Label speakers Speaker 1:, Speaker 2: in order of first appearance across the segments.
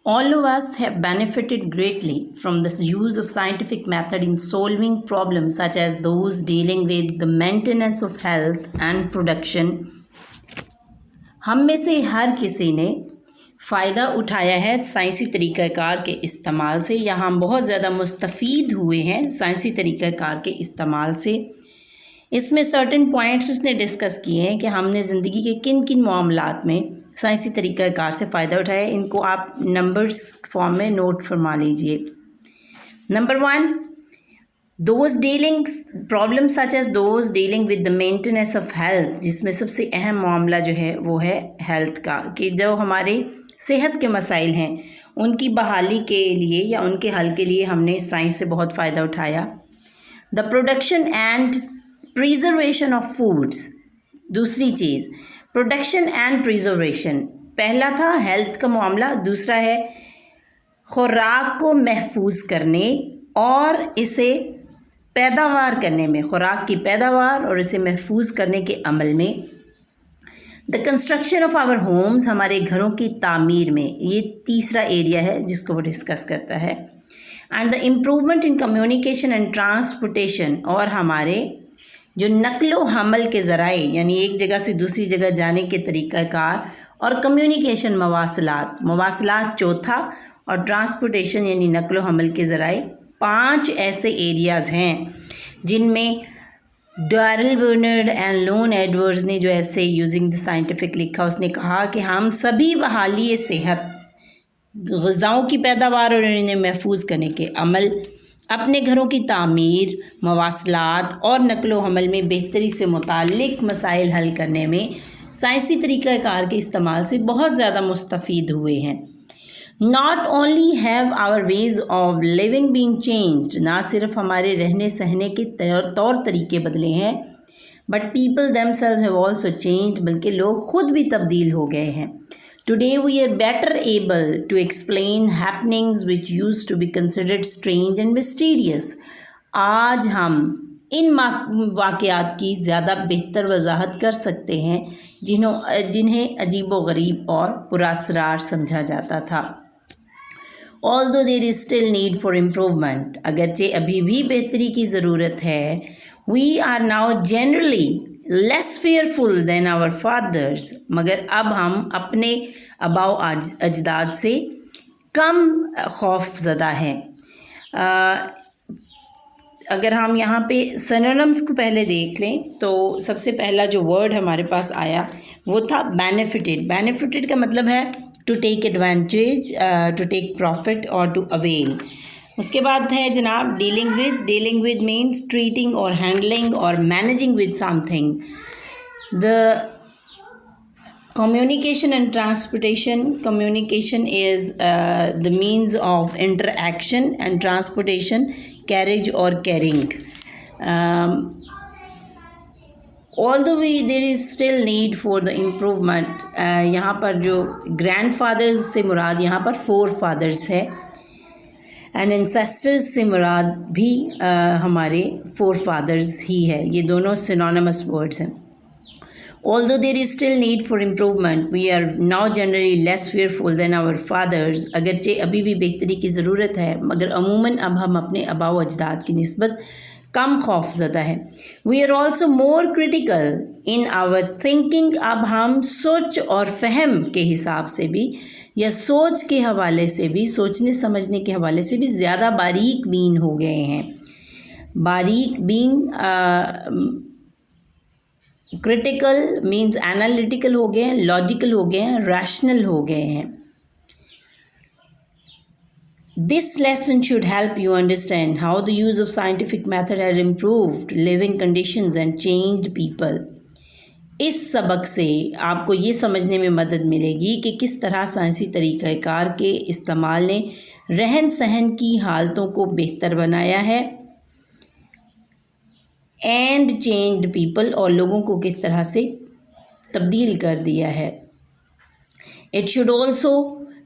Speaker 1: All of us have benefited greatly from the use of scientific method in solving problems such as those dealing with the maintenance of health and production. हम में से हर किसी ने फ़ायदा उठाया है साइंसी तरीक़ाकार के इस्तेमाल से, या हम बहुत ज़्यादा मुस्तफ़ीद हुए हैं साइंसी तरीक़ाकार के इस्तेमाल से। इसमें सर्टेन पॉइंट्स उसने डिस्कस किए हैं कि हमने ज़िंदगी के किन किन मामलात में साइंसी तरीक़ाकार से फ़ायदा उठाया। इनको आप नंबर्स फॉर्म में नोट फरमा लीजिए। Number 1, those dealing problem such as those dealing with the maintenance of health, जिसमें सबसे अहम मामला जो है वो है हेल्थ का, कि जो हमारे सेहत के मसाइल हैं उनकी बहाली के लिए या उनके हल के लिए हमने साइंस से बहुत फ़ायदा उठाया। The production and preservation of foods, दूसरी चीज़ प्रोडक्शन एंड प्रिजर्वेशन। पहला था हेल्थ का मामला, दूसरा है खुराक को महफूज करने और इसे पैदावार करने में, खुराक की पैदावार और इसे महफूज करने के अमल में। The construction of our homes, हमारे घरों की तामीर में, ये तीसरा एरिया है जिसको वो डिस्कस करता है। And the improvement in communication and transportation, और हमारे जो नकलो हमल के ज़राए यानी एक जगह से दूसरी जगह जाने के तरीक़ाकार, और कम्युनिकेशन मवासलात चौथा, और ट्रांसपोर्टेशन यानी नकलो हमल के ज़राए 5 ऐसे एरियाज़ हैं जिनमें Darrel Barnard and Lon Edwards ने जो ऐसे यूजिंग द साइंटिफिक लिखा, उसने कहा कि हम सभी बहाली सेहत, ग़िज़ाओं की पैदावार और इन्हें महफूज करने के अमल, अपने घरों की तामीर, मवासलात और नकलो हमल में बेहतरी से मुताल्लिक़ मसाइल हल करने में साइंसी तरीक़ाकार के इस्तेमाल से बहुत ज़्यादा मुस्तफ़ीद हुए हैं। Not only have our ways of living been changed, ना सिर्फ हमारे रहने सहने के तौर तरीके बदले हैं, but people themselves have also changed, बल्कि लोग ख़ुद भी तब्दील हो गए हैं। Today we are better able to explain happenings which used to be considered strange and mysterious. आज हम इन वाक़यात की ज़्यादा बेहतर वजाहत कर सकते हैं जिन्हें अजीब व गरीब और पुरअसरार समझा जाता था। Although there is still need for improvement, अगरचे अभी भी बेहतरी की ज़रूरत है, we are now generally less fearful than our fathers, मगर अब हम अपने आबाओ अजदाद से कम खौफ ज़दा हैं। अगर हम यहाँ पे सिनोनिम्स को पहले देख लें तो सबसे पहला जो वर्ड हमारे पास आया वो था बेनिफिटेड। बेनिफिटेड का मतलब है to take advantage, to take profit और टू अवेल। उसके बाद है जनाब डीलिंग विद मीन्स ट्रीटिंग और हैंडलिंग और managing with something. The communication and transportation, communication is the means of interaction and transportation carriage और carrying. Although there is still need for the improvement, यहाँ पर जो ग्रैंड फादर्स से मुराद यहाँ पर फोर फादर्स है, एंड एंसेस्टर्स से मुराद भी हमारे फोर फादर्स ही है। ये दोनों सिनोनिमस वर्ड्स हैं। Although there is still need for improvement we are now generally less fearful than our fathers, अगरचे अभी भी बेहतरी की ज़रूरत है मगर अमूमन अब हम अपने आबाओ अजदाद की निस्बत कम खौफज़दा है। We are also more critical in our thinking, अब हम सोच और फहम के हिसाब से भी या सोच के हवाले से भी, सोचने समझने के हवाले से भी ज़्यादा बारीक बीन हो गए हैं। बारीक बीन क्रिटिकल मीन्स एनालिटिकल हो गए हैं, लॉजिकल हो गए हैं, रैशनल हो गए हैं। This lesson should help you understand how the use of scientific method has improved living conditions and changed people. इस सबक से आपको ये समझने में मदद मिलेगी कि किस तरह साइंसी तरीक़ाकार के इस्तेमाल ने रहन सहन की हालतों को बेहतर बनाया है एंड चेंज्ड पीपल, और लोगों को किस तरह से तब्दील कर दिया है। It should also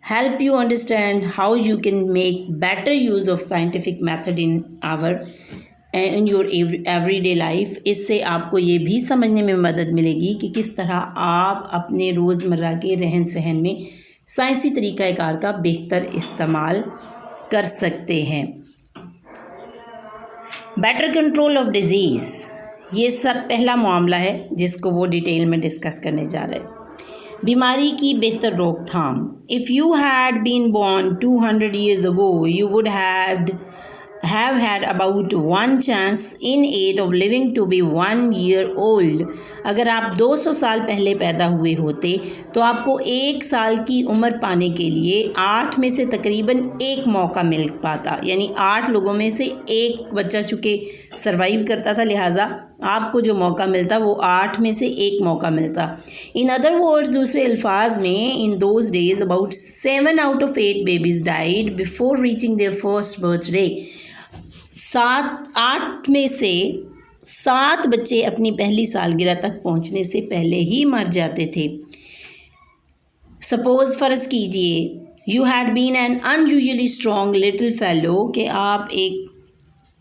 Speaker 1: help you understand how you can make better use of scientific method in your everyday life. इससे आपको ये भी समझने में मदद मिलेगी कि किस तरह आप अपने रोज़मर्रा के रहन सहन में साइंसी तरीक़ाकार का बेहतर इस्तेमाल कर सकते हैं। बेटर कंट्रोल ऑफ डिजीज़, ये सब पहला मामला है जिसको वो डिटेल में डिस्कस करने जा रहे हैं। बीमारी की बेहतर रोकथाम। If you had been born 200 years ago, you would have had about 1 chance in 8 of living to be 1 year old। अगर आप 200 साल पहले पैदा हुए होते तो आपको 1 साल की उम्र पाने के लिए 8 में से तकरीबन 1 मौका मिल पाता, यानी 8 लोगों में से 1 बच्चा चूँकि सर्वाइव करता था, लिहाजा आपको जो मौका मिलता वो 8 में से 1 मौका मिलता। इन अदर वर्ड्स, दूसरे अल्फाज में, in those days about 7 out of 8 babies died before reaching their first birthday. 8 में से 7 बच्चे अपनी पहली सालगिरह तक पहुंचने से पहले ही मर जाते थे। सपोज़ फ़र्ज़ कीजिए you had been an unusually strong little fellow, कि आप एक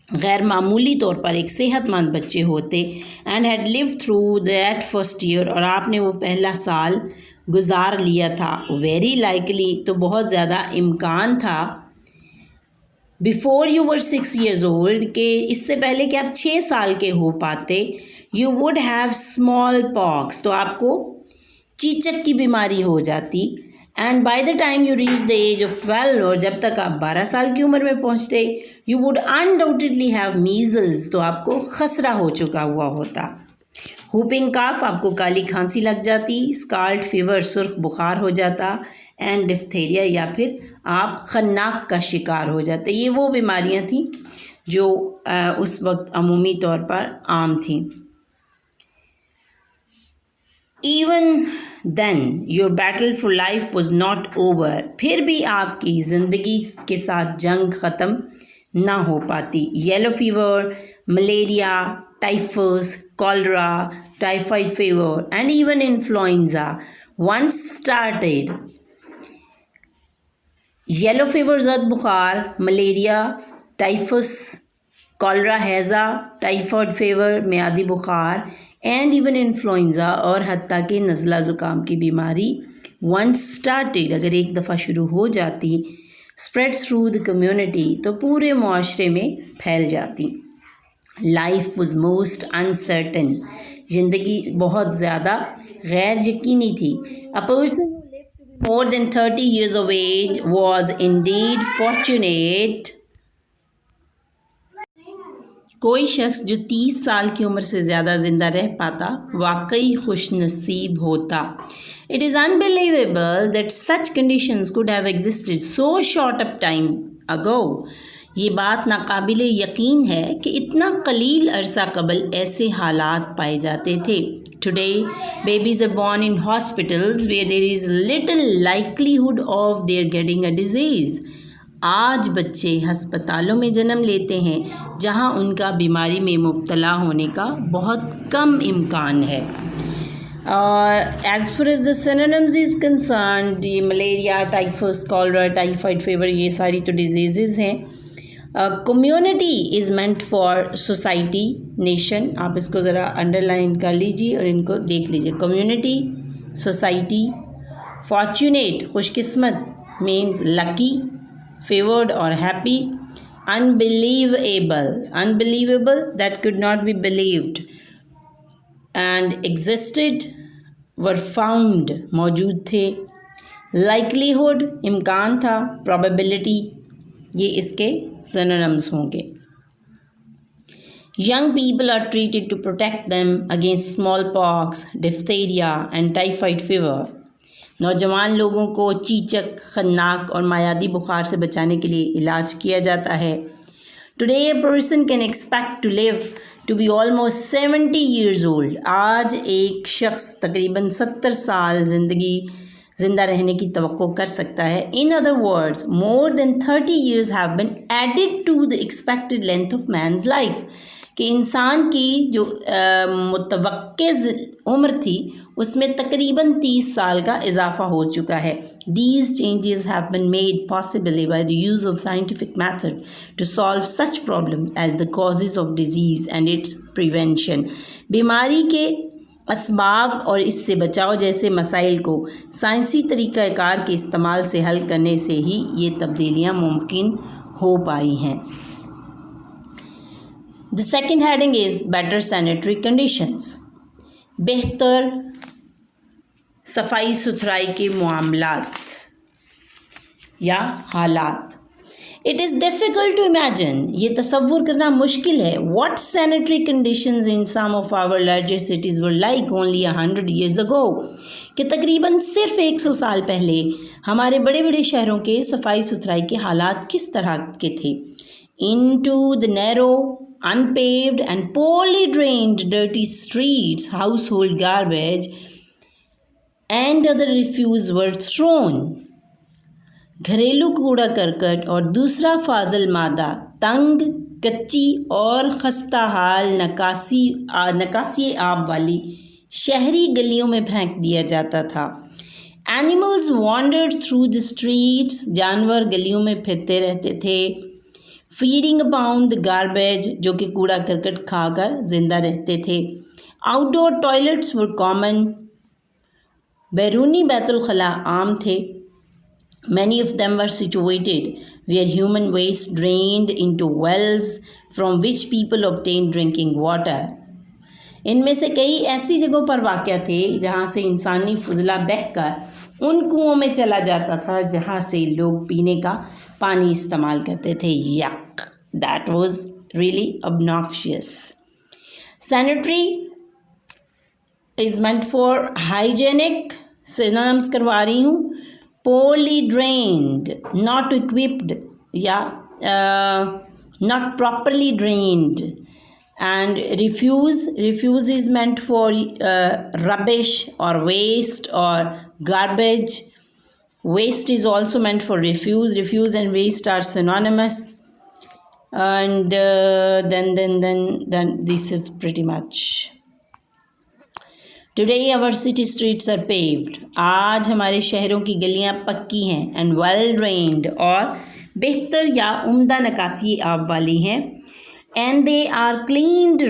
Speaker 1: गैर मामूली तौर पर एक सेहतमंद बच्चे होते, and had live through that first year, और आपने वो पहला साल गुजार लिया था। वेरी लाइकली, तो बहुत ज़्यादा इम्कान था, before you were 6 years old, के इससे पहले कि आप 6 साल के हो पाते, you would have small pox, तो आपको चीचक की बीमारी हो जाती। And by the time you reach the age of 12, और जब तक आप 12 साल की उम्र में पहुंचते, you would undoubtedly have measles, तो आपको खसरा हो चुका हुआ होता। हुपिंग काफ, आपको काली खांसी लग जाती। स्कार्ड फीवर, सुर्ख बुखार हो जाता। एंड डिफ्थेरिया, या फिर आप खन्नाक का शिकार हो जाते। ये वो बीमारियां थीं जो उस वक्त अमूमी तौर पर आम थीं। Even then your battle for life was not over, फिर भी आपकी ज़िंदगी के साथ जंग ख़त्म ना हो पाती। Yellow fever, malaria, typhus, cholera, typhoid fever, and even influenza once started। Yellow fever, ज़द बुखार, मलेरिया, टाइफस, कॉलरा, हैज़ा, टाइफॉइड फीवर, म्यादी बुखार, एंड इवन इन्फ्लुएंज़ा, और हत्ता कि नज़ला ज़ुकाम की बीमारी once started, अगर एक दफ़ा शुरू हो जाती, spreads through the community, तो पूरे मुआशरे में फैल जाती। लाइफ वॉज मोस्ट अनसर्टन, ज़िंदगी बहुत ज़्यादा गैर यकीनी थी। A person who lived to be more than 30 years of age was indeed fortunate। कोई शख्स जो 30 साल की उम्र से ज़्यादा ज़िंदा रह पाता वाकई खुश नसीब होता। It is unbelievable that such conditions could have existed so short a time ago. ये बात नाकाबिले यकीन है कि इतना कलील अरसा कबल ऐसे हालात पाए जाते थे। Today babies are born in hospitals where there is little likelihood of their getting a disease. आज बच्चे हस्पतालों में जन्म लेते हैं जहां उनका बीमारी में मुब्तला होने का बहुत कम इम्कान है। As far as the synonyms is concerned, ये malaria, typhus, cholera, typhoid fever, ये सारी तो डिजीज़ हैं। Community is meant for society, nation, आप इसको ज़रा अंडरलाइन कर लीजिए और इनको देख लीजिए। Community, society. फॉर्चुनेट, खुशकिस्मत, मीन्स लकी, फेवर्ड और happy. Unbelievable, unbelievable, that could not be believed. And existed, were found, मौजूद थे। लाइकलीहुड, इम्कान था। प्रोबेबिलिटी, ये इसके सिनोनिम्स होंगे। Young people are treated to protect them against small pox, diphtheria and typhoid fever. नौजवान लोगों को चीचक, खन्नाक और मायादी बुखार से बचाने के लिए इलाज किया जाता है। Today a person can expect to live to be almost 70 years old। आज एक शख्स तकरीबन 70 साल ज़िंदा रहने की तवक्को कर सकता है। In other words, more than 30 years have been added to the expected length of man's life, कि इंसान की जो मुतवक्के उम्र थी उसमें तकरीबन 30 साल का इजाफा हो चुका है। These changes have been made possibly by the use of scientific method to solve such problems as the causes of disease and its prevention। बीमारी के असबाब और इससे बचाव जैसे मसाइल को साइंसी तरीक़ाकार के इस्तेमाल से हल करने से ही ये तब्दीलियाँ मुमकिन हो पाई हैं। The second heading is better sanitary conditions, बेहतर सफाई सुथराई के मामलात या हालात। It is difficult to imagine, ये तसव्वुर करना मुश्किल है, what sanitary conditions in some of our largest cities were like only 100 years ago, कि तकरीबन सिर्फ 100 साल पहले हमारे बड़े बड़े शहरों के सफाई सुथराई के हालात किस तरह के थे। Into the narrow, unpaved and poorly drained dirty streets, household garbage and other refuse were thrown. घरेलू कूड़ा करकट और दूसरा फाजल मादा तंग, कच्ची और खस्ता हाल नकासी आब वाली शहरी गलियों में फेंक दिया जाता था। Animals wandered through the streets, जानवर गलियों में फिरते रहते थे। फीडिंग अपॉन द गार्बेज, जो कि कूड़ा करकट खाकर जिंदा रहते थे। आउटडोर टॉयलेट्स वर कॉमन, बैरूनी बैतुल खला आम थे। Many of them were situated where human waste drained into wells from which people obtained drinking water. इनमें से कई ऐसी जगहों पर वाक़या थे जहाँ से इंसानी फुजला बहकर उन कुओं में चला जाता था जहाँ से लोग पीने का पानी इस्तेमाल करते थे। Yuck! That was really obnoxious. Sanitary is meant for hygienic, synonyms करवा रही हूँ। poorly drained, not equipped, not properly drained. And refuse is meant for rubbish or waste or garbage. Waste is also meant for refuse and waste are synonymous. And then this is pretty much. Today our city streets are paved. आज हमारे शहरों की गलियां पक्की हैं and well drained, और बेहतर या उम्दा नकासी आब वाली हैं। And they are cleaned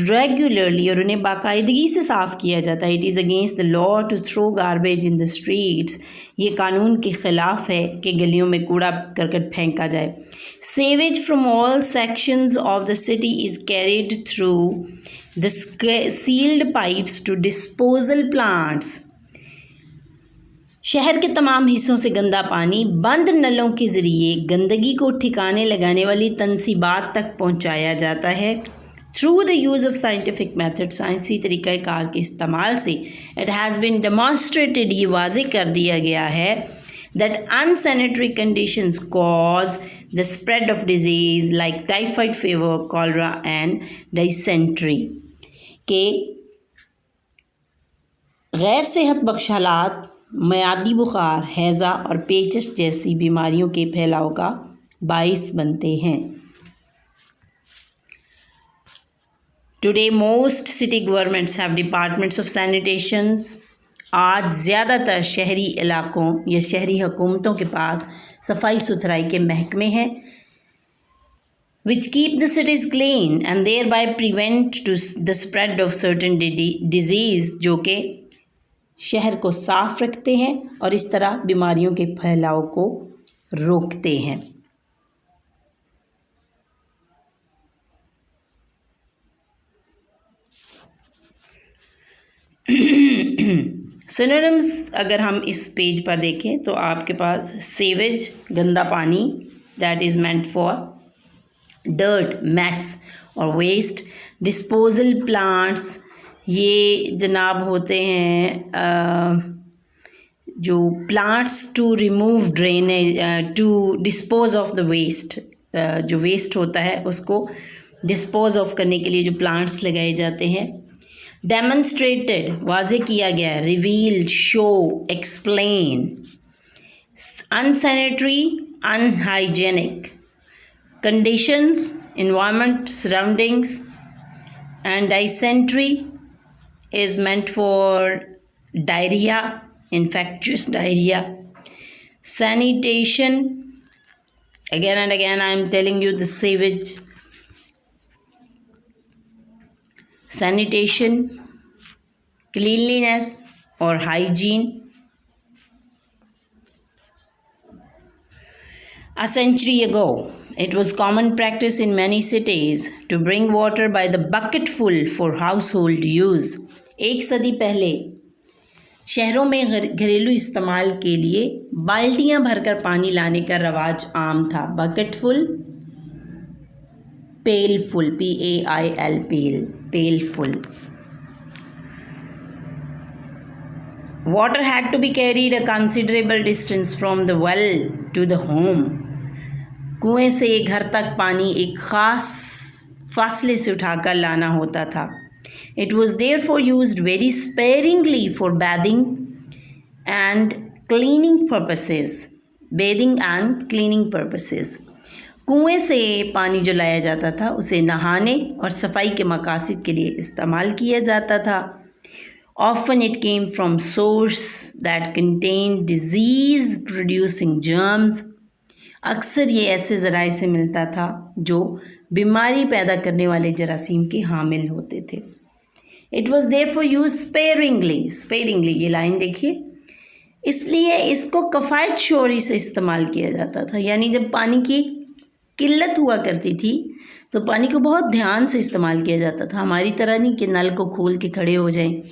Speaker 1: regularly, और उन्हें बाकायदगी से साफ़ किया जाता है। It is against the law to throw garbage in the streets. ये कानून के ख़िलाफ़ है कि गलियों में कूड़ा करकट फेंका जाए। Sewage from all sections of the city is carried through the sealed pipes to disposal plants. शहर के तमाम हिस्सों से गंदा पानी बंद नलों के ज़रिए गंदगी को ठिकाने लगाने वाली तनसीबात तक पहुंचाया जाता है। Through the use of scientific method, साइंसी तरीक़ाकार के इस्तेमाल से, इट हैज़ बिन डेमॉन्स्ट्रेटेड, ये वाज़े कर दिया गया है, that unsanitary conditions cause the spread of disease like typhoid fever, cholera and dysentery, के गैर सेहत बख्श हालात मयादी बुखार, हैज़ा और पेचिश जैसी बीमारियों के फैलाव का बाइस बनते हैं। Today most city governments have departments of sanitations. आज ज़्यादातर शहरी इलाकों या शहरी हुकूमतों के पास सफाई सुथराई के महकमे हैं, which keep the cities clean and thereby prevent the spread of certain disease, जो कि शहर को साफ रखते हैं और इस तरह बीमारियों के फैलाव को रोकते हैं। सिनोनिम्स अगर हम इस पेज पर देखें तो आपके पास सेवेज गंदा पानी, that is meant for dirt, mess और वेस्ट। डिस्पोजल प्लांट्स, ये जनाब होते हैं जो plants to remove drainage, to dispose of the waste, जो वेस्ट होता है उसको डिस्पोज ऑफ करने के लिए जो प्लांट्स लगाए जाते हैं। डेमोन्स्ट्रेटेड, वाज़े किया गया, reveal, show, explain. Unsanitary, unhygienic. Conditions, environment, surroundings. And dysentery is meant for diarrhea, infectious diarrhea. Sanitation, again and again I am telling you the sewage. Sanitation cleanliness or hygiene. A century ago, it was common practice in many cities to bring water by the bucketful for household use. एक सदी पहले शहरों में घरेलू इस्तेमाल के लिए बाल्टियां भरकर पानी लाने का रवाज आम था. बकेटफुल, पेलफुल, PAIL, पेलफुल. Water had to be carried a considerable distance from the well to the home. कुएं से घर तक पानी एक ख़ास फासले से उठाकर लाना होता था. It was therefore used very sparingly for bathing and cleaning purposes. Bathing and cleaning purposes. कुएं से पानी जो लाया जाता था उसे नहाने और सफाई के मकासद के लिए इस्तेमाल किया जाता था. Often it came from source that contained disease producing germs. अक्सर ये ऐसे ज़राए से मिलता था जो बीमारी पैदा करने वाले जरासीम के हामिल होते थे. It was therefore used sparingly. Sparingly ये लाइन देखिए. इसलिए इसको कफ़ायत शोरी से इस्तेमाल किया जाता था. यानी जब पानी की किल्लत हुआ करती थी तो पानी को बहुत ध्यान से इस्तेमाल किया जाता था. हमारी तरह नहीं कि नल को खोल के खड़े हो जाएं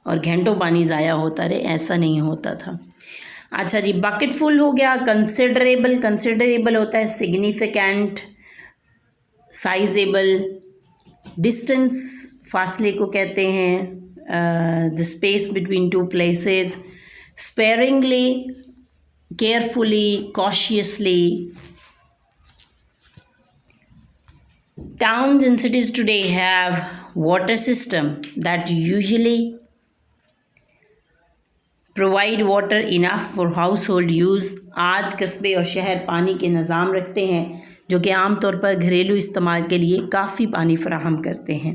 Speaker 1: और घंटों पानी ज़ाया होता रहे, ऐसा नहीं होता था. अच्छा जी, बकेट फुल हो गया. कंसिडरेबल, कंसिडरेबल होता है सिग्निफिकेंट, साइजेबल. डिस्टेंस, फासले को कहते हैं, the space between two places. Sparingly, carefully, cautiously. Towns and cities today have water system that usually provide water enough for household use. आज कस्बे और शहर पानी के निज़ाम रखते हैं जो कि आम तौर पर घरेलू इस्तेमाल के लिए काफ़ी पानी फराहम करते हैं.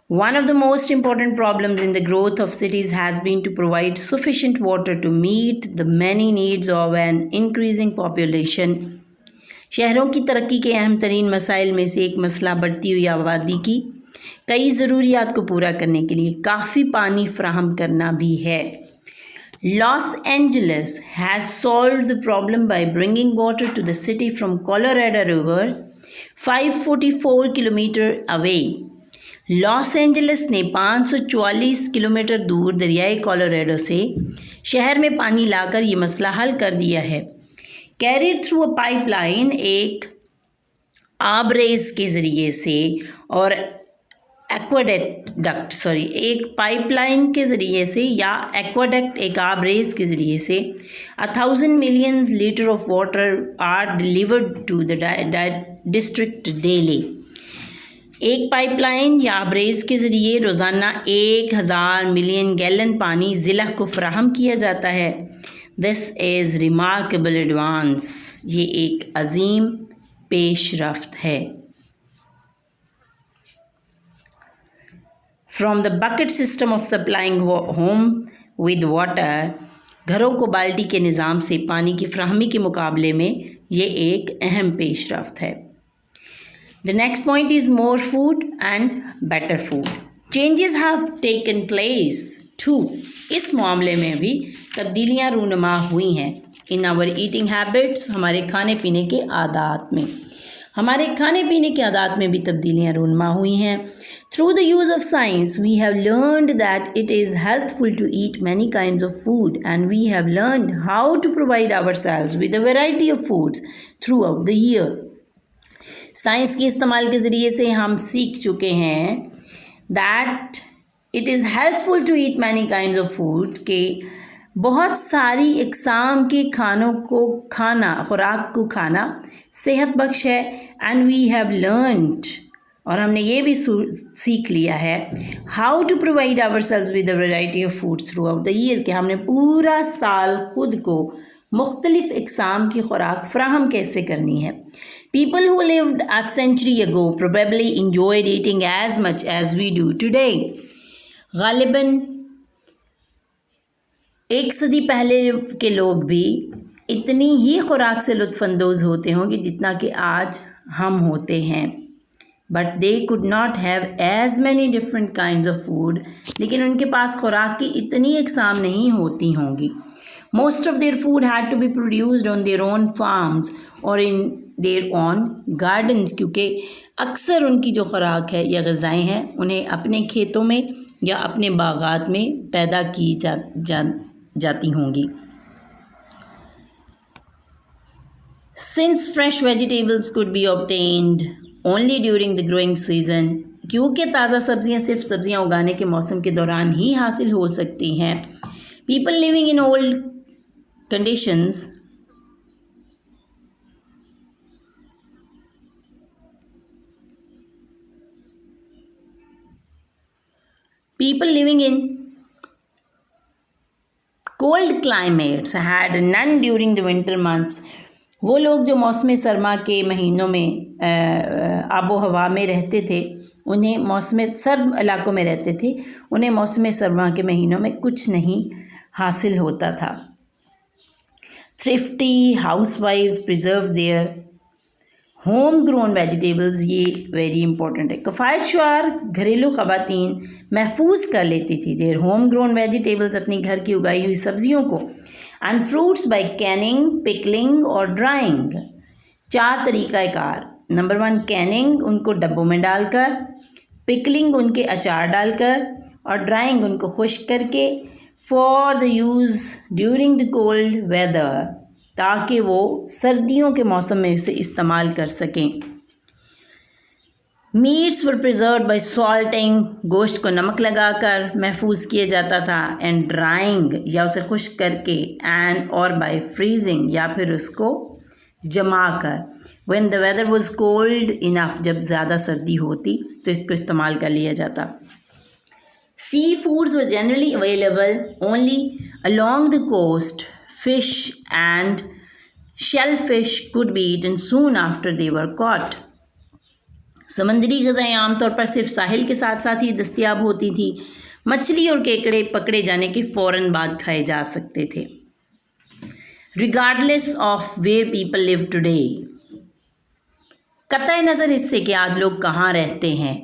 Speaker 1: One of the most important problems in the growth of cities has been to provide sufficient water to meet the many needs of an increasing population. शहरों की तरक्की के अहम तरीन मसाइल में से एक मसला बढ़ती हुई आबादी की कई ज़रूरियात को पूरा करने के लिए काफ़ी पानी फराहम करना भी है. Los Angeles has solved the problem by bringing water to the city from Colorado River 544 kilometre away. Los Angeles ने 544 किलोमीटर दूर दरियाए कोलोराडो से शहर में पानी लाकर ये मसला हल कर दिया है. कैरिड थ्रू अ पाइपलाइन, एक आबरेज के ज़रिए से, और एक पाइपलाइन के ज़रिए से या एक्वाडक्ट एक आबरेज के ज़रिए से 1000 million litre of water are delivered to the district daily. एक पाइपलाइन या आबरेज के ज़रिए रोज़ाना 1000 मिलियन गैलन पानी ज़िला को फराहम किया जाता है. This is remarkable advance. ये एक अजीम पेशरफ्त है. From the bucket system of supplying home with water, घरों को बाल्टी के निज़ाम से पानी की फ्राहमी के मुकाबले में ये एक अहम पेशरफ्त है. The next point is more food and better food. Changes have taken place too. इस मामले में भी तब्दीलियाँ रूनुमा हुई हैं. इन आवर ईटिंग हैबिट्स, हमारे खाने पीने के आदात में. हमारे खाने पीने के आदात में भी तब्दीलियाँ रूनुमा हुई हैं. Through the use of science, we have learned that it is healthful to eat many kinds of food, and we have learned how to provide ourselves with a variety of foods throughout the year. Science के इस्तेमाल के ज़रिए से हम सीख चुके हैं that it is helpful to eat many kinds of food, के बहुत सारी इक़साम के खानों को खाना, खुराक को खाना सेहत बख्श है. and we have learned, और हमने ये भी सीख लिया है, how to provide ourselves with a variety of food throughout the year, कि हमने पूरा साल खुद को मुख्तलिफ इक़साम की खुराक फ्राहम कैसे करनी है. People who lived a century ago probably enjoyed eating as much as we do today. गालिबन एक सदी पहले के लोग भी इतनी ही खुराक से लुत्फ़अंदोज़ होते होंगे जितना कि आज हम होते हैं. But they could not have as many different kinds of food, लेकिन उनके पास खुराक की इतनी इकसाम नहीं होती होंगी. Most of their food had to be produced on their own farms or in their own gardens, क्योंकि अक्सर उनकी जो खुराक है या ग़िज़ाएँ हैं उन्हें अपने खेतों में या अपने बागात में पैदा की जाती होंगी. Since fresh vegetables could be obtained only during the growing season, क्योंकि ताज़ा सब्ज़ियाँ सिर्फ सब्ज़ियाँ उगाने के मौसम के दौरान ही हासिल हो सकती हैं, people living in old conditions cold climates had none during the winter months. वो लोग जो मौसम सरमा के महीनों में आबो हवा में रहते थे, उन्हें मौसम सर्द इलाकों में रहते थे, उन्हें मौसम सरमा के महीनों में कुछ नहीं हासिल होता था. Thrifty housewives preserved their home grown vegetables, ये वेरी इंपॉर्टेंट है. कफ़ायतशुआर घरेलू ख़वातीन महफूज कर लेती थी देयर होम ग्रोन वेजिटेबल्स, अपनी घर की उगाई हुई सब्जियों को, and fruits by canning, pickling और ड्राइंग. 4 तरीक़ाकार. नंबर 1 कैनिंग, उनको डब्बों में डालकर, पिकलिंग उनके अचार डालकर, और ड्राइंग उनको खुश्क करके, for the use during the cold weather, ताकि वो सर्दियों के मौसम में उसे इस्तेमाल कर सकें. मीट्स वर प्रिजर्व्ड बाय सॉल्टिंग, गोश्त को नमक लगाकर महफूज किया जाता था, एंड ड्राइंग या उसे खुश्क करके, एंड और बाय फ्रीजिंग या फिर उसको जमा कर. When the weather was cold enough, जब ज़्यादा सर्दी होती तो इसको इस्तेमाल कर लिया जाता. Sea foods were generally available only along the coast. Fish and shellfish could be eaten soon after they were caught. समंदरी ग़िज़ाएँ आमतौर पर सिर्फ साहिल के साथ साथ ही दस्तयाब होती थी. मछली और केकड़े पकड़े जाने के फ़ौरन बाद खाए जा सकते थे. Regardless of where people live today, कतई नज़र इससे कि आज लोग कहाँ रहते हैं,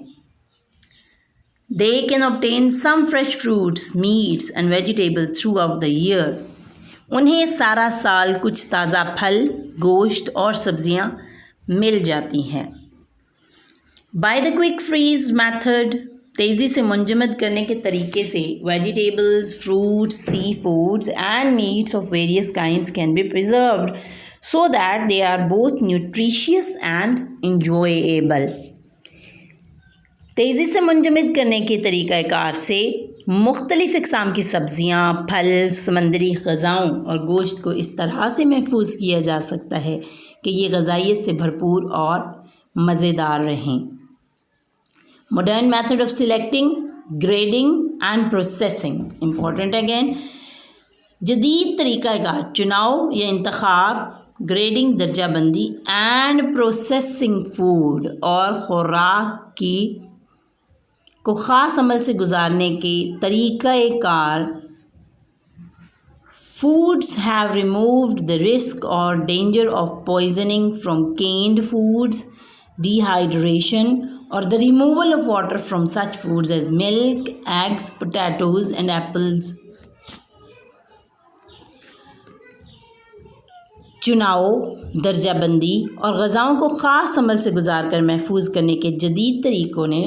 Speaker 1: they can obtain some fresh fruits, meats and vegetables throughout the year. उन्हें सारा साल कुछ ताज़ा फल, गोश्त और सब्ज़ियाँ मिल जाती हैं. By the quick freeze method, तेज़ी से मुंजमद करने के तरीके से vegetables, fruits, sea foods and meats of various kinds can be preserved so that they are both nutritious and enjoyable. तेज़ी से मुंजमद करने के तरीक़ाकार से मुख्तलिफ़ इक़साम की सब्ज़ियाँ, फल, समंदरी ग़िज़ाओं और गोश्त को इस तरह से महफूज किया जा सकता है कि ये ग़िज़ाइयत से भरपूर और मज़ेदार रहें. Modern method of selecting, grading and processing, important again. जदीद तरीक़ाकार चुनाव या इंतखाब, ग्रेडिंग दर्जाबंदी, एंड प्रोसेसिंग फूड और ख़ुराक की को ख़ास अमल से गुजारने के तरीक़ाकार. Foods have removed the risk और danger of poisoning from canned foods, dehydration और the removal of water from such foods as milk, eggs, potatoes and apples. चुनाव, दर्जाबंदी और ग़िज़ाओं को ख़ास अमल से गुजार कर महफूज करने के जदीद तरीक़ों ने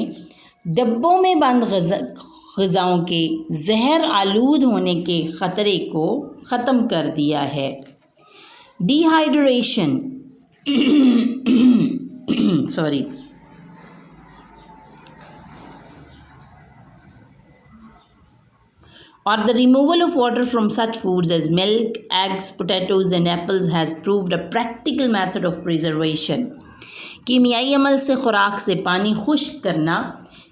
Speaker 1: डब्बों में बंद ग़िज़ाओं के जहर आलूद होने के ख़तरे को ख़त्म कर दिया है. Dehydration or the removal of water from such foods as milk, eggs, potatoes and apples has proved a practical method of preservation. कीमियाई अमल से ख़ुराक से पानी खुश्क करना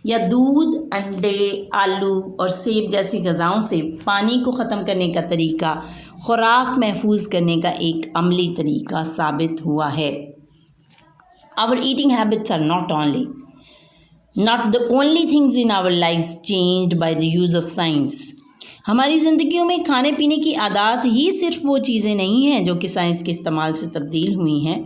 Speaker 1: या दूध, अंडे, आलू और सेब जैसी ग़िज़ाओं से पानी को ख़त्म करने का तरीका ख़ुराक महफूज करने का एक अमली तरीका साबित हुआ है. Our eating habits are not the only things in our lives changed by the use of science. हमारी ज़िंदगियों में खाने पीने की आदत ही सिर्फ वो चीज़ें नहीं हैं जो कि साइंस के इस्तेमाल से तब्दील हुई हैं.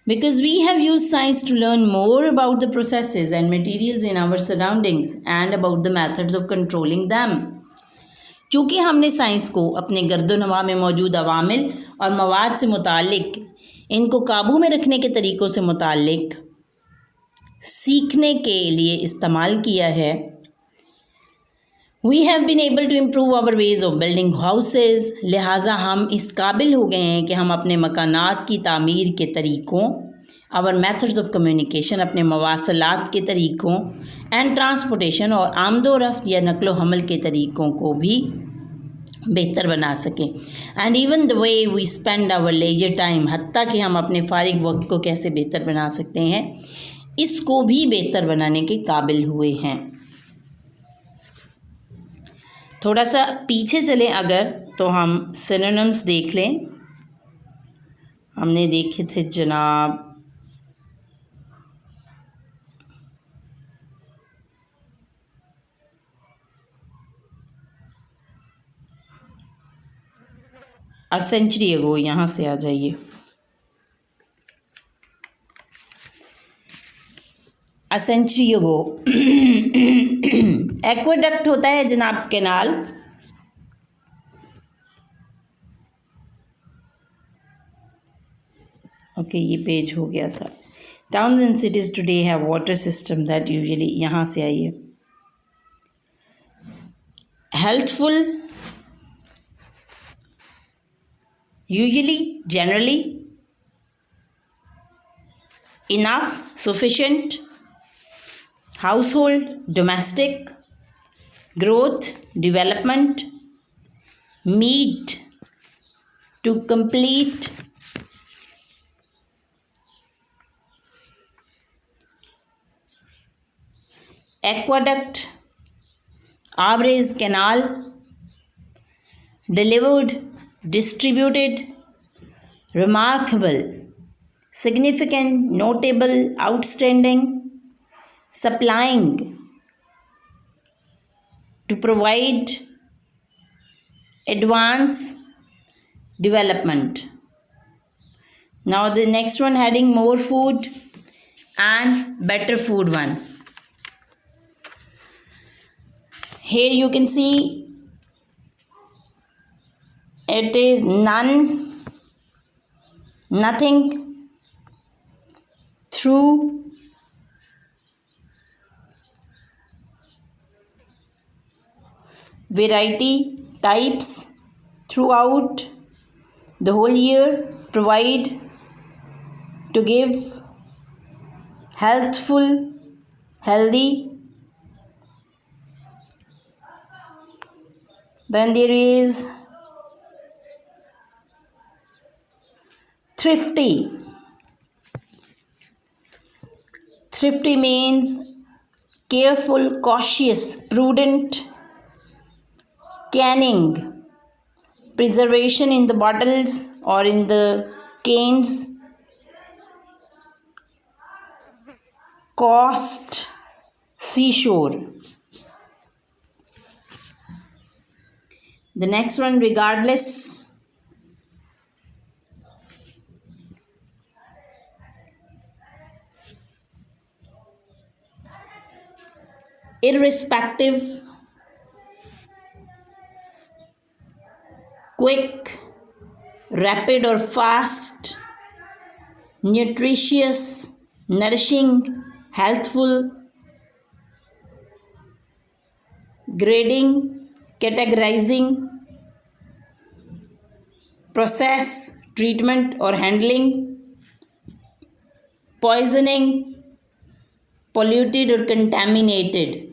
Speaker 1: because we have used science to learn more about the processes and materials in our surroundings and about the methods of controlling them. चूँकि हमने साइंस को अपने गर्दोनवा में मौजूद अवामिल और मवाद से मुतालिक इनको काबू में रखने के तरीक़ों से मुतालिक सीखने के लिए इस्तेमाल किया है, we have been able to improve our ways of building houses, लिहाजा हम इस काबिल हो गए हैं कि हम अपने मकानात की तामीर के तरीक़ों, आवर मेथड्स ऑफ कम्युनिकेशन, अपने मवासलात के तरीक़ों, एंड ट्रांसपोर्टेशन और आमदो रफ्त या नकलो हमल के तरीक़ों को भी बेहतर बना सकें। And even the way we spend our leisure time, हत्ता कि हम अपने फारिग वक्त को कैसे बेहतर बना सकते हैं, इसको भी बेहतर बनाने के काबिल हुए हैं। थोड़ा सा पीछे चलें अगर, तो हम सिनोनिम्स देख लें। हमने देखे थे जनाब अ सेंचुरी अगो, यहाँ से आ जाइए। अ सेंचुरी अगो एक्वाडक्ट होता है जनाब कैनाल, ओके ये पेज हो गया था। Towns and cities today have water system that usually, यहाँ से आइए। Healthful, usually, generally, enough, sufficient, household, domestic, growth, development, meet, to complete, aqueduct, Abrez canal, delivered, distributed, remarkable, significant, notable, outstanding, supplying, to provide, advance, development. Now the next one heading more food and better food one. Here you can see it is none, nothing, through, variety, types, throughout, the whole year, provide, to give, healthful, healthy. Then there is thrifty. Thrifty means careful, cautious, prudent, canning, preservation in the bottles or in the cans, coast, seashore. The next one, regardless, irrespective, quick, rapid or fast, nutritious, nourishing, healthful, grading, categorizing, process, treatment or handling, poisoning, polluted or contaminated.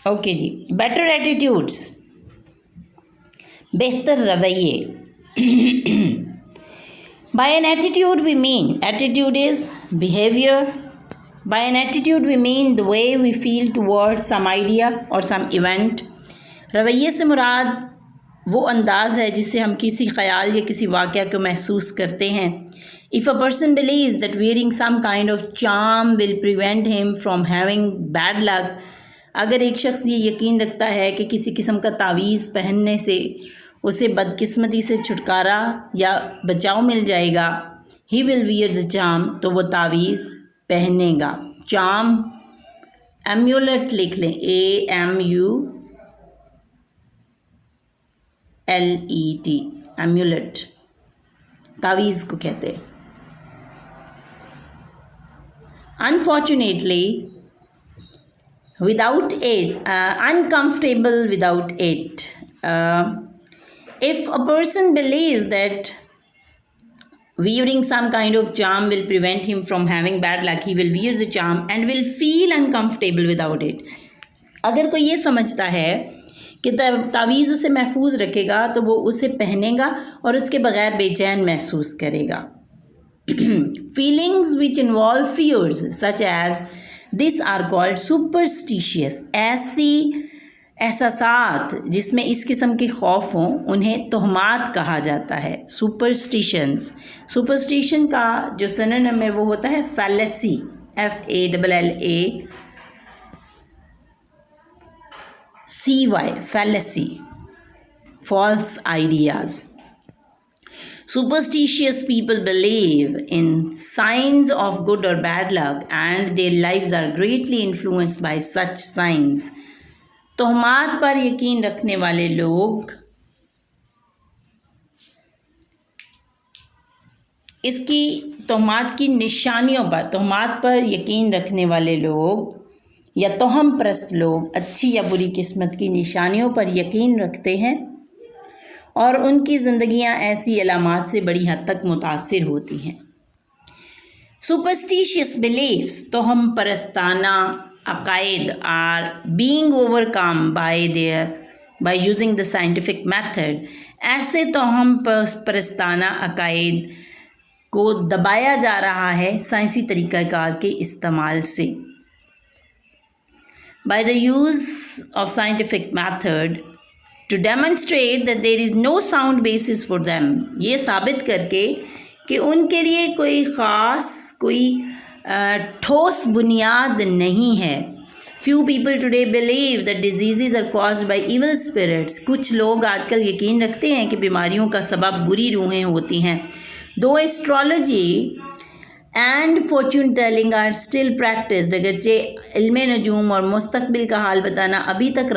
Speaker 1: Okay जी, better attitudes, बेहतर रवैये। By an attitude we mean, attitude is behavior. By an attitude we mean the way we feel towards some idea or some event. रवैये से मुराद वो अंदाज़ है जिससे हम किसी ख़याल या किसी वाक़या को महसूस करते हैं। If a person believes that wearing some kind of charm will prevent him from having bad luck, अगर एक शख्स ये यकीन रखता है कि किसी किस्म का तावीज़ पहनने से उसे बदकिस्मती से छुटकारा या बचाव मिल जाएगा, he will wear the charm, तो वो तावीज़ पहनेगा। चार्म एम्यूलेट लिख लें, AMULET, एम्यूलेट तावीज़ को कहते हैं। Unfortunately, without it, uncomfortable without it. If a person believes that wearing some kind of charm will prevent him from having bad luck, he will wear the charm and will feel uncomfortable without it. अगर कोई ये समझता है कि तावीज़ उसे महफूज रखेगा तो वो उसे पहनेगा और उसके बगैर बेचैन महसूस करेगा। Feelings which involve fears such as this are called superstitious. ऐसी एहसासात जिसमें इस किस्म के खौफ हों उन्हें तोहमात कहा जाता है, सुपरस्टिशंस। सुपरस्टिशन का जो सिनोनिम है वो होता है fallacy, FALLACY, fallacy, false ideas. Superstitious people believe in signs of good or bad luck and their lives are greatly influenced by such signs. तोहमात पर यकीन रखने वाले लोग इसकी तोहमात की निशानियों पर, तोहमात पर यकीन रखने वाले लोग या तोहम परस्त लोग अच्छी या बुरी किस्मत की निशानियों पर यकीन रखते हैं और उनकी ज़िंदगियां ऐसी अलामात से बड़ी हद तक मुतासिर होती हैं। सुपरस्टिशियस बिलीव्स, तोहम परस्ताना अकायद, are being overcome by using the scientific method. ऐसे तोहम परस्ताना अकायद को दबाया जा रहा है साइंसी तरीक़ाकार के इस्तेमाल से। By the use of scientific method to demonstrate that there is no sound basis for them, ये साबित करके कि उनके लिए कोई ख़ास, कोई ठोस बुनियाद नहीं है। Few people today believe that diseases are caused by evil spirits. कुछ लोग आजकल यकीन रखते हैं कि बीमारियों का सबब बुरी रूहें होती हैं। Though astrology and fortune telling are still practiced, अगरचे इल्मे नजूम और मुस्तकबिल का हाल बताना अभी तक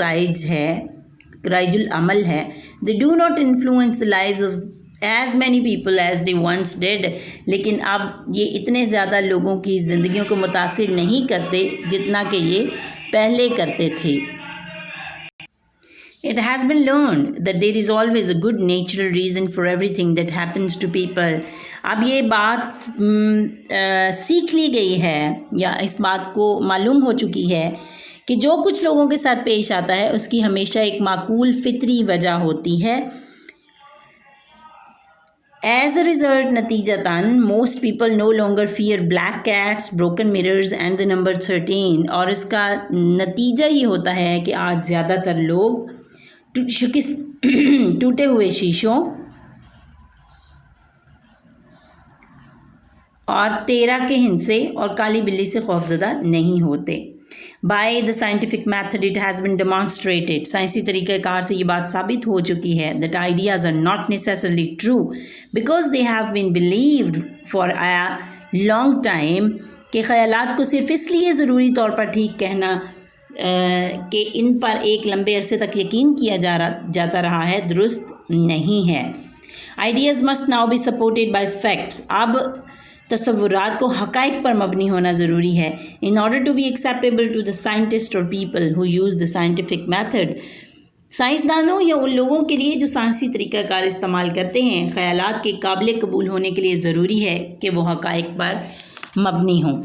Speaker 1: राइजुल अमल है, they do not influence the lives of as many people as they once did, लेकिन अब ये इतने ज़्यादा लोगों की ज़िंदगियों को मुतासिर नहीं करते जितना कि ये पहले करते थे। It has been learned that there is always a good natural reason for everything that happens to people. अब ये बात सीख ली गई है या इस बात को मालूम हो चुकी है कि जो कुछ लोगों के साथ पेश आता है उसकी हमेशा एक माकूल फितरी वजह होती है। As a result, नतीजतन most people no longer fear black cats, broken mirrors and the number 13, और इसका नतीजा ये होता है कि आज ज़्यादातर लोग टूटे हुए शीशों और 13 के हिंसे और काली बिल्ली से खौफजदा नहीं होते। By the scientific method it has been demonstrated, साइंसी तरीक़ेकार से ये बात साबित हो चुकी है that ideas are not necessarily true because they have been believed for a long time, कि ख़यालात को सिर्फ इसलिए ज़रूरी तौर पर ठीक कहना कि इन पर एक लंबे अरसे तक यकीन किया जाता रहा है दुरुस्त नहीं है। Ideas must now be supported by facts, अब तसव्वुरात को हक़ाइक़ पर मबनी होना ज़रूरी है। In order to be acceptable to the scientists or people who use the scientific method, साइंसदानों या उन लोगों के लिए जो साइंसी तरीक़ाकार इस्तेमाल करते हैं, ख़यालात के काबिल कबूल होने के लिए ज़रूरी है कि वो हक़ाइक़ पर मबनी हों।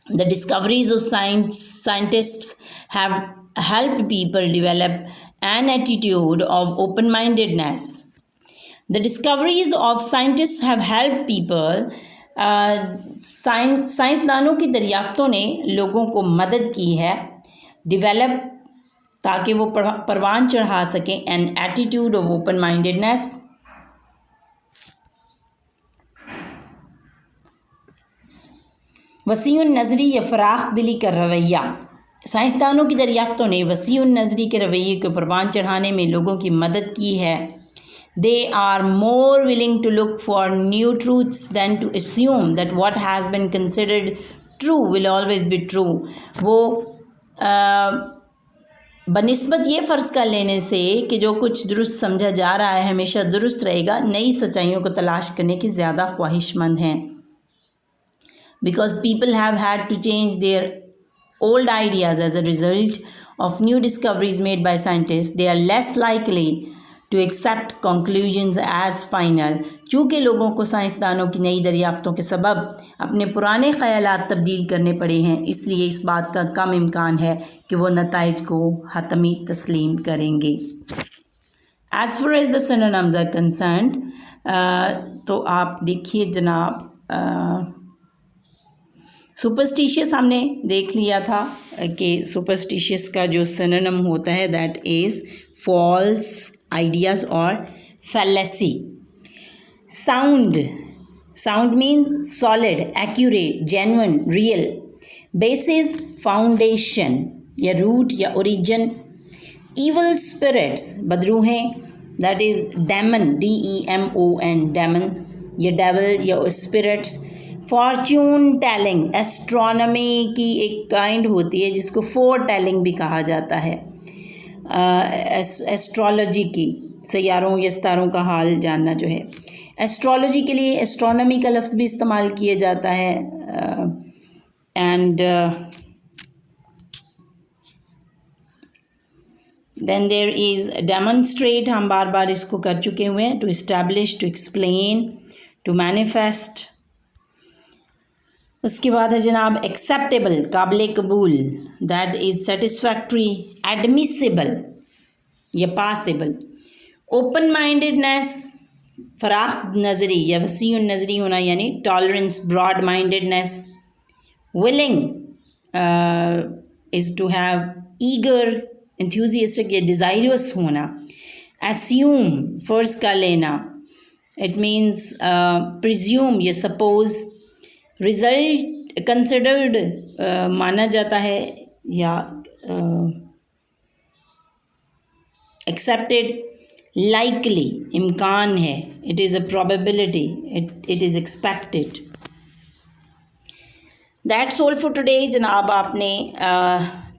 Speaker 1: The discoveries of scientists have helped people develop an attitude of open-mindedness. The discoveries of scientists have helped people, साइंसदानों की दरियाफ़तों ने लोगों को मदद की है डेवलप, ताकि वो परवान चढ़ा सकें an attitude of open mindedness, वसीउन नज़री या फ़राख दिली का रवैया, साइंसदानों की दरियाफ्तों ने वसीउ नज़री के रवैये को परवान चढ़ाने में लोगों की मदद की है। They are more willing to look for new truths than to assume that what has been considered true will always be true. वो बनिस्बत ये फ़र्ज़ कर लेने से कि जो कुछ दुरुस्त समझा जा रहा है हमेशा दुरुस्त रहेगा, नई सच्चाइयों को तलाश करने की ज़्यादा ख्वाहिशमंद हैं। Because people have had to change their old ideas as a result of new discoveries made by scientists, they are less likely to accept conclusions as final। चूँकि लोगों को साइंसदानों की नई दरियाफ्तों के सबब अपने पुराने ख़यालात तब्दील करने पड़े हैं, इसलिए इस बात का कम इम्कान है कि वो नताइज को हतमी तस्लीम करेंगे। As far as the synonyms are concerned, तो आप देखिए जनाब, सुपरस्टिशियस हमने देख लिया था कि सुपरस्टिशियस का जो सिनोनिम होता है दैट इज़ फॉल्स आइडियाज़ और fallacy. Sound means solid, accurate, genuine, real. Basis foundation या रूट या ओरिजिन। इवल स्पिरिट्स बदरूहें that is demon, DEMON, demon या डेविल या स्पिरिट्स। फॉर्च्यून टेलिंग एस्ट्रोनॉमी की एक काइंड होती है जिसको फोर टेलिंग भी कहा जाता है। एस्ट्रोलॉजी की सैयारों या सितारों का हाल जानना जो है। एस्ट्रोलॉजी के लिए एस्ट्रोनॉमी का लफ्ज़ भी इस्तेमाल किया जाता है। And then there is demonstrate, हम बार बार इसको कर चुके हुए हैं। To establish, to explain, to manifest. उसके बाद है जनाब एक्सेप्टेबल, काबिल कबूल, दैट इज़ सेटिस्फैक्ट्री, एडमिसिबल या पासिबल। ओपन माइंडेडनेस, फराख नज़री या वसीउ नज़री होना यानी tolerance, broad mindedness. Willing is to have, eager, enthusiastic या डिज़ायरस होना। एस्यूम, फ़र्ज़ कर लेना, इट मीन्स प्रिज्यूम या सपोज। रिज़ल्ट कंसिडर्ड माना जाता है या एक्सेप्टेड। लाइकली, इम्कान है, it is a probability, it is expected. That's all for today जनाब। आपने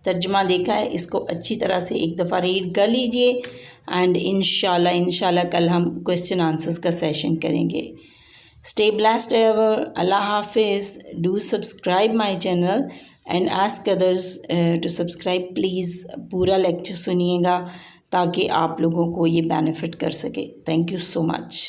Speaker 1: तर्जुमा देखा है, इसको अच्छी तरह से एक दफ़ा रीड कर लीजिए एंड इंशाल्लाह कल हम क्वेश्चन आंसर्स का सेशन करेंगे। Stay blessed ever. Allah Hafiz. Do subscribe my channel and ask others to subscribe. Please पूरा लेक्चर सुनिएगा ताकि आप लोगों को ये बेनिफिट कर सके। Thank you so much.